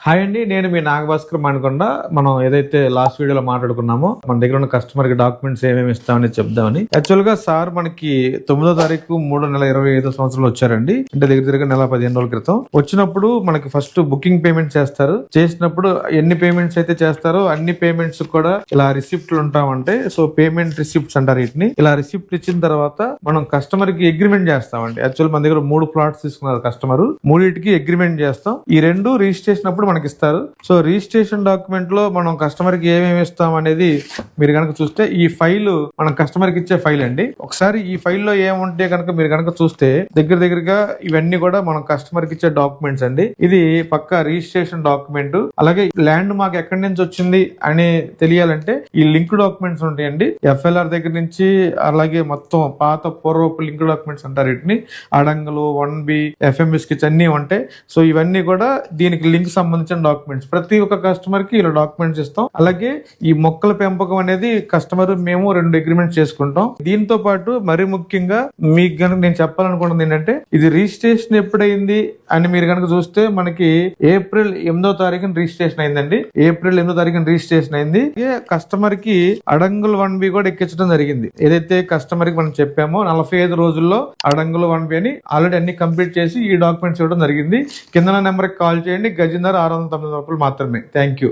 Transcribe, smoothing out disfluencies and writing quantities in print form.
Hi అండి, నేను మీ నాగభాస్కర్ మానకొండ. మనం ఏదైతే లాస్ట్ వీడియోలో మాట్లాడుకున్నామో మన దగ్గర ఉన్న కస్టమర్ కి డాక్యుమెంట్స్ ఏమేమి ఇస్తామని చెప్దామని. యాక్చువల్ గా సార్ మనకి 9వ తారీఖు 3/2025 వచ్చారండి. అంటే దగ్గర నెల 15 రోజుల క్రితం వచ్చినప్పుడు మనకి ఫస్ట్ బుకింగ్ పేమెంట్ చేస్తారు. చేసినప్పుడు ఎన్ని పేమెంట్స్ అయితే చేస్తారో అన్ని పేమెంట్స్ కూడా ఇలా రిసిప్ట్లు ఉంటామంటే, సో పేమెంట్ రిసిప్ట్స్ అంటారు వీటిని. ఇలా రిసిప్ట్ ఇచ్చిన తర్వాత మనం కస్టమర్ కి అగ్రిమెంట్ చేస్తామండి. యాక్చువల్ మన దగ్గర 3 ప్లాట్స్ తీసుకున్నారు కస్టమర్, 3టికి అగ్రిమెంట్ చేస్తాం. ఈ 2 రిజిస్ట్రేషన్ అప్పుడు మనకి ఇస్తారు. సో రిజిస్ట్రేషన్ డాక్యుమెంట్ లో మనం కస్టమర్ కి ఏమేమి ఇస్తాం అనేది మీరు కనుక చూస్తే, ఈ ఫైల్ మనం కస్టమర్ కి ఇచ్చే ఫైల్ అండి. ఒకసారి ఈ ఫైల్లో ఏముంటే కనుక మీరు కనుక చూస్తే దగ్గరగా ఇవన్నీ కూడా మనం కస్టమర్ కి ఇచ్చే డాక్యుమెంట్స్ అండి. ఇది పక్కా రిజిస్ట్రేషన్ డాక్యుమెంట్. అలాగే ల్యాండ్ మాకు ఎక్కడి నుంచి వచ్చింది అని తెలియాలంటే ఈ లింక్ డాక్యుమెంట్స్ ఉంటాయండి. ఎఫ్ఎల్ఆర్ దగ్గర నుంచి అలాగే మొత్తం పాత పూర్వపు లింక్ డాక్యుమెంట్స్ అంటారు వీటిని. అడంగులు 1B FMS స్కెచ్ అన్ని ఉంటాయి. సో ఇవన్నీ కూడా దీనికి లింక్ సంబంధించిన డాక్యుమెంట్స్. ప్రతి ఒక్క కస్టమర్ కి ఇలా డాక్యుమెంట్స్ ఇస్తాం. అలాగే ఈ మొక్కల పెంపకం అనేది కస్టమర్ మేము 2 అగ్రిమెంట్స్ చేసుకుంటాం. దీంతో పాటు మరి ముఖ్యంగా మీకు గనుక నేను చెప్పాలనుకున్నది ఏంటంటే, ఇది రిజిస్ట్రేషన్ ఎప్పుడైంది అని మీరు కనుక చూస్తే మనకి ఏప్రిల్ 8వ తారీఖున రిజిస్ట్రేషన్ అయిందండి. ఏప్రిల్ 8వ తారీఖున రిజిస్ట్రేషన్ అయింది. కస్టమర్ కి అడంగుల్ 1B కూడా ఎక్కించడం జరిగింది. ఏదైతే కస్టమర్ కి మనం చెప్పామో 45 రోజుల్లో అడంగుల్ 1B అని ఆల్రెడీ అన్ని కంప్లీట్ చేసి ఈ డాక్యుమెంట్స్ ఇవ్వడం జరిగింది. కింద నెంబర్ కి కాల్ చేయండి. గజంధర 609 రూపాయలు మాత్రమే. Thank you.